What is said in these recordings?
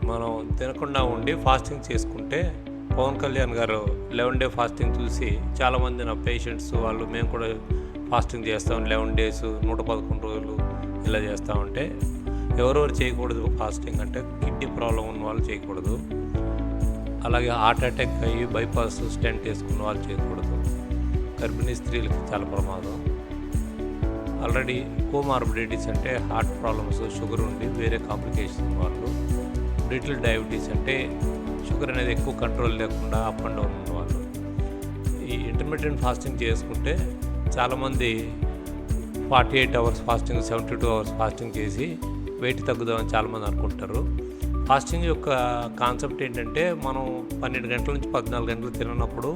మనం తినకుండా ఉండి ఫాస్టింగ్ చేసుకుంటే పవన్ కళ్యాణ్ గారు 11 డే ఫాస్టింగ్ చూసి చాలామంది నా పేషెంట్స్ వాళ్ళు మేము కూడా ఫాస్టింగ్ చేస్తాం 11 డేస్ 111 రోజులు ఇలా చేస్తూ ఉంటే ఎవరెవరు చేయకూడదు ఫాస్టింగ్ అంటే కిడ్నీ ప్రాబ్లం ఉన్న వాళ్ళు చేయకూడదు, అలాగే హార్ట్ అటాక్ అయ్యి బైపాస్ స్టెంట్ వేసుకున్న వాళ్ళు చేయకూడదు, గర్భిణీ స్త్రీలకు చాలా ప్రమాదం, ఆల్రెడీ కోమార్బిడిటీస్ అంటే హార్ట్ ప్రాబ్లమ్స్ షుగర్ ఉండి వేరే కాంప్లికేషన్ వాళ్ళు, బ్రిటిల్ డయాబెటీస్ అంటే షుగర్ అనేది ఎక్కువ కంట్రోల్ లేకుండా అప్ అండ్ డౌన్ ఉన్న వాళ్ళు ఈ ఇంటర్మీడియట్ ఫాస్టింగ్ చేసుకుంటే చాలామంది 48 అవర్స్ ఫాస్టింగ్ 72 అవర్స్ ఫాస్టింగ్ చేసి వెయిట్ తగ్గుదామని చాలామంది అనుకుంటారు. ఫాస్టింగ్ యొక్క కాన్సెప్ట్ ఏంటంటే మనం 12 గంటల నుంచి 14 గంటలు తిననప్పుడు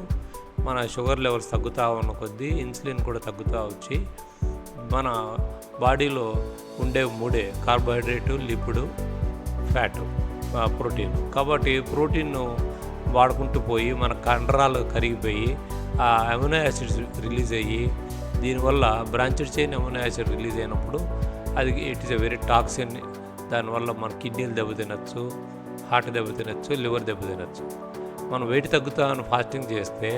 మన షుగర్ లెవెల్స్ తగ్గుతూ ఉన్న కొద్దీ ఇన్సులిన్ కూడా తగ్గుతూ వచ్చి మన బాడీలో ఉండే మూడే కార్బోహైడ్రేటు, లిపిడ్, ఫ్యాటు, ప్రోటీన్. కాబట్టి ప్రోటీన్ వాడుకుంటూ పోయి మన కండరాలు కరిగిపోయి ఆ అమినో యాసిడ్స్ రిలీజ్ అయ్యి దీనివల్ల branched chain amino acid release అయినప్పుడు అది it is a very toxin. దానివల్ల మన కిడ్నీలు దెబ్బతినచ్చు, హార్ట్ దెబ్బతినచ్చు, లివర్ దెబ్బతినచ్చు. మనం వెయిట్ తగ్గుతామని ఫాస్టింగ్ చేస్తే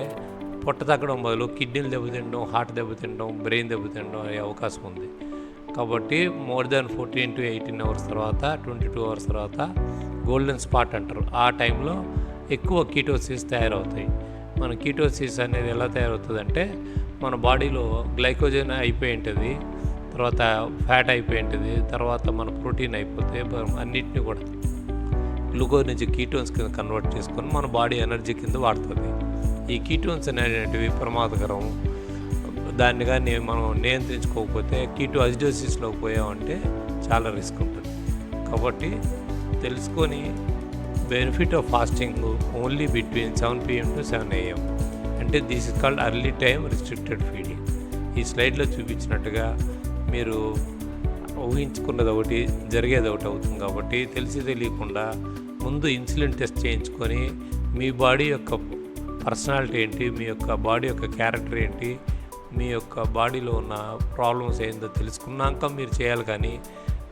పొట్ట తగ్గడం బదులు కిడ్నీలు దెబ్బతినడం, హార్ట్ దెబ్బతినడం, బ్రెయిన్ దెబ్బతినడం అయ్యే అవకాశం ఉంది. కాబట్టి మోర్ దాన్ 14 to 18 అవర్స్ తర్వాత 22 అవర్స్ తర్వాత గోల్డెన్ స్పాట్ అంటారు. ఆ టైంలో ఎక్కువ కీటోసిస్ తయారవుతాయి. మన కీటోసిస్ అనేది ఎలా తయారవుతుంది అంటే మన బాడీలో గ్లైకోజన్ అయిపోయి ఉంటుంది, తర్వాత ఫ్యాట్ అయిపోయి ఉంటుంది, తర్వాత మన ప్రోటీన్ అయిపోతే అన్నిటిని కూడా గ్లూకోజ్ నుంచి కీటోన్స్ కింద కన్వర్ట్ చేసుకొని మన బాడీ ఎనర్జీ కింద వాడుతుంది. ఈ కీటోన్స్ అనేటివి ప్రమాదకరం. దాన్ని కానీ మనం నియంత్రించుకోకపోతే కీటో అజిడోసిస్లోకి పోయామంటే చాలా రిస్క్ ఉంటుంది. కాబట్టి తెలుసుకొని benefit of fasting only between 7 PM to 7 AM అంటే this is called early time restricted feeding. ఈ స్లైడ్లో చూపించినట్టుగా మీరు ఊహించుకున్నది ఒకటి జరిగేది ఒకటి అవుతుంది. కాబట్టి తెలిసి తెలియకుండా ముందు ఇన్సులిన్ టెస్ట్ చేయించుకొని మీ బాడీ యొక్క పర్సనాలిటీ ఏంటి, మీ యొక్క బాడీ యొక్క క్యారెక్టర్ ఏంటి, మీ యొక్క బాడీలో ఉన్న ప్రాబ్లమ్స్ ఏందో తెలుసుకున్నాక మీరు చేయాలి. కానీ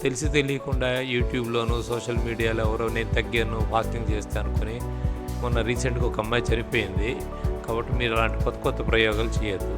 తెలిసి తెలియకుండా యూట్యూబ్లోను సోషల్ మీడియాలో ఎవరో నేను తగ్గాను ఫాస్టింగ్ చేస్తాను అనుకుని మొన్న రీసెంట్గా ఒక అమ్మాయి చనిపోయింది. కాబట్టి మీరు అలాంటి కొత్త కొత్త ప్రయోగాలు చేయొద్దు.